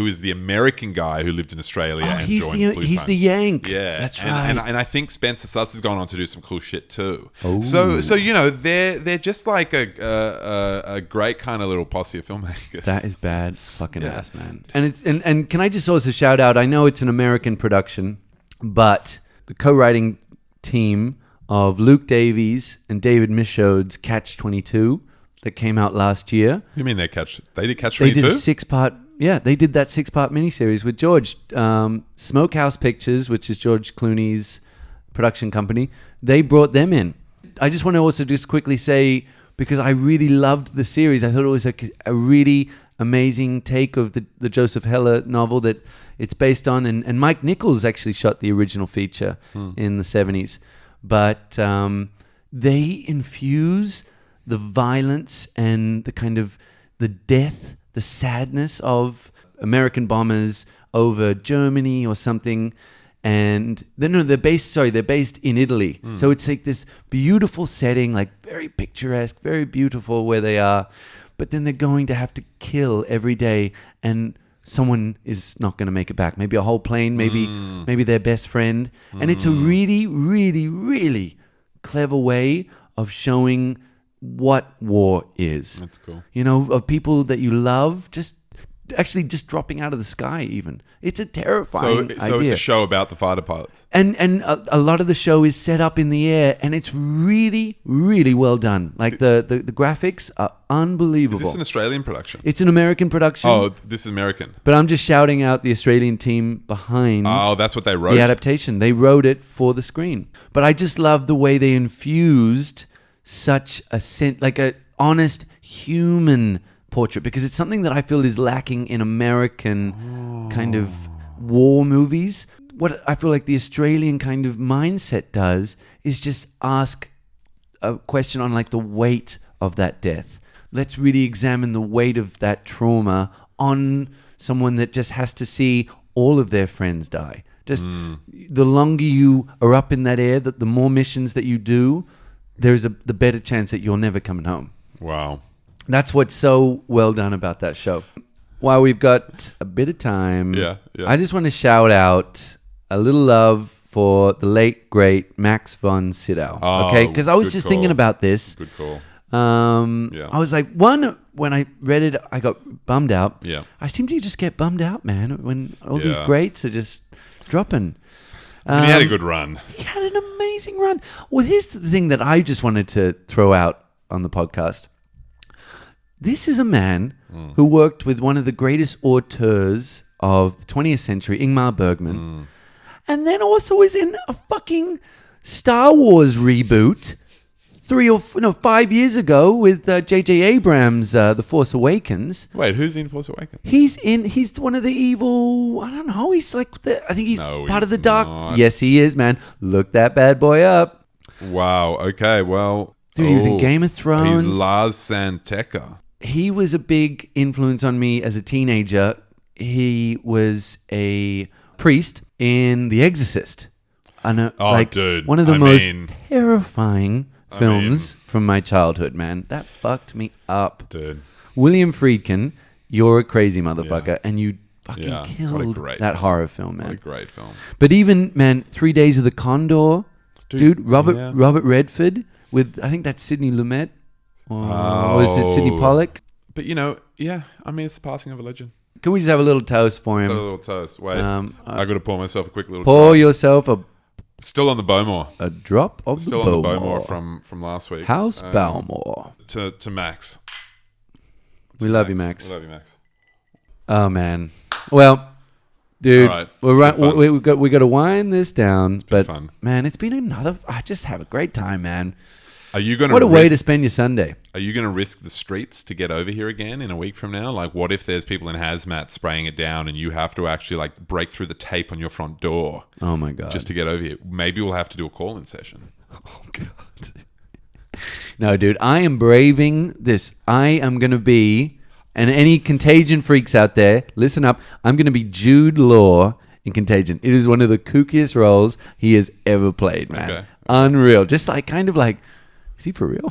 is the American guy who lived in Australia and he's joined Blue he's Tongue. the Yank. Yeah, That's and, right. And I think Spencer Susser's gone on to do some cool shit too. Oh. So you know they're just like a great kind of little posse of filmmakers. That is bad fucking Yeah. ass, man. And it's and can I just also shout out? I know it's an American production, but the co-writing team of Luke Davies and David Michôd's Catch-22 that came out last year. You mean they did Catch They 22? did a 6-part. Yeah, they did that 6-part miniseries with George. Smokehouse Pictures, which is George Clooney's production company, they brought them in. I just want to also just quickly say, because I really loved the series, I thought it was a really amazing take of the Joseph Heller novel that it's based on. And Mike Nichols actually shot the original feature in the 70s. But they infuse the violence and the kind of the death, the sadness of American bombers over Germany or something. And they're based in Italy. So it's like this beautiful setting, like very picturesque, very beautiful where they are. But then they're going to have to kill every day, and someone is not going to make it back. Maybe a whole plane, maybe their best friend. And it's a really, really, really clever way of showing what war is. That's cool. You know, of people that you love just dropping out of the sky even. It's a terrifying So idea. it's a show about the fighter pilots. And a lot of the show is set up in the air, and it's really, really well done. Like the graphics are unbelievable. Is this an Australian production? It's an American production. Oh, this is American. But I'm just shouting out the Australian team behind Oh, that's what they wrote. the adaptation. They wrote it for the screen. But I just love the way they infused such like a honest human portrait, because it's something that I feel is lacking in American kind of war movies. What I feel like the Australian kind of mindset does is just ask a question on like the weight of that death. Let's really examine the weight of that trauma on someone that just has to see all of their friends die. Just the longer you are up in that air, the more missions that you do, there's the better chance that you're never coming home. Wow. That's what's so well done about that show. While we've got a bit of time, Yeah. I just want to shout out a little love for the late, great Max von Sydow. Oh, Okay? Because I was good just call. thinking about this. Good call. Yeah. I was like, when I read it, I got bummed out. Yeah. I seem to just get bummed out, man, when all these Yeah. greats are just dropping. And he had a good run. He had an amazing run. Well, here's the thing that I just wanted to throw out on the podcast. This is a man who worked with one of the greatest auteurs of the 20th century, Ingmar Bergman, and then also was in a fucking Star Wars reboot 5 years ago with J.J. Abrams' The Force Awakens. Wait, who's in Force Awakens? He's one of the evil, I don't know, he's like, I think he's No, part of the he's dark. not. Yes, he is, man. Look that bad boy up. Wow. Okay. Well, Dude, he was in Game of Thrones. He's Lars Santeca. He was a big influence on me as a teenager. He was a priest in The Exorcist. I know, dude, one of the I most mean- terrifying films from my childhood, man. That fucked me up. Dude. William Friedkin, you're a crazy motherfucker, and you fucking Yeah, what a killed great that film. horror film, What a man. great film. But even, man, 3 Days of the Condor, dude, yeah. Robert Redford with, I think that's Sidney Lumet, or is it Sidney Oh. Pollack? But yeah, I mean, it's the passing of a legend. Can we just have a little toast for So a him? little toast. Wait, I I got to pour myself a quick little Pour drop. yourself Still on the Bowmore. a drop of Still the on the Bowmore. Bowmore from last week. House Bowmore. To Max. We love you, Max. We love you, Max. Oh man. Well, dude, All right. we're It's right. been fun. We got to wind this down. But fun. man, it's been another. I just have a great time, man. Are you going to What a way to spend your Sunday. Are you going to risk the streets to get over here again in a week from now? Like, what if there's people in hazmat spraying it down and you have to actually like break through the tape on your front door Oh my god. just to get over here? Maybe we'll have to do a call-in session. Oh god. No, dude, I am braving this. I am going to be, and any Contagion freaks out there, listen up. I'm going to be Jude Law in Contagion. It is one of the kookiest roles he has ever played, man. Okay. Unreal. Just like kind of like, is he for real?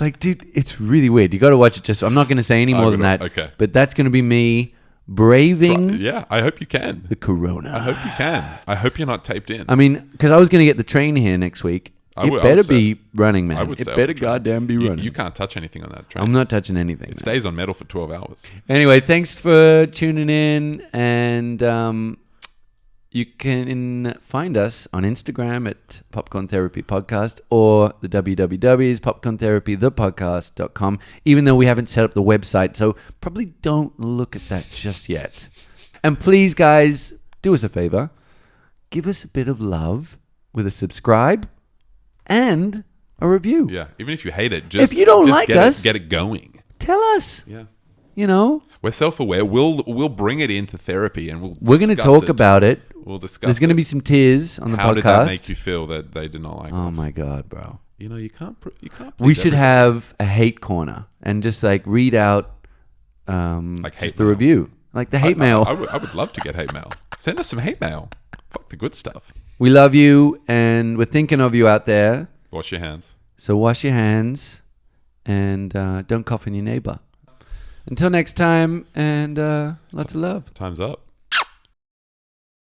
Like, dude, it's really weird. You got to watch it. Just, I'm not going to say any more than that. Okay. But that's going to be me braving Yeah, I hope you can. the corona. I hope you can. I hope you're not taped in. I mean, because I was going to get the train here next week. I It would better say- be running, man. I would It say off better the train. goddamn be running. You can't touch anything on that train. I'm not touching anything. It man. stays on metal for 12 hours. Anyway, thanks for tuning in, and you can find us on Instagram at Popcorn Therapy Podcast or the www popcorntherapythepodcast.com, even though we haven't set up the website, so probably don't look at that just yet. And please, guys, do us a favor. Give us a bit of love with a subscribe and a review. Yeah, even if you hate it, just If you don't just like get us- get it going. Tell us, Yeah, you know, we're self-aware. We'll bring it into therapy, and we're going to discuss talk it. about it. We'll discuss. There's going to it. be some tears on the How podcast. did that make you feel that they did not like Oh us? my God, bro. You know, you can't. You can't. We please should everyone. have a hate corner and just like read out Like hate just the mail. review. Like the hate mail. I would love to get hate mail. Send us some hate mail. Fuck the good stuff. We love you and we're thinking of you out there. Wash your hands. So wash your hands and don't cough on your neighbor. Until next time, and lots of love. Time's up.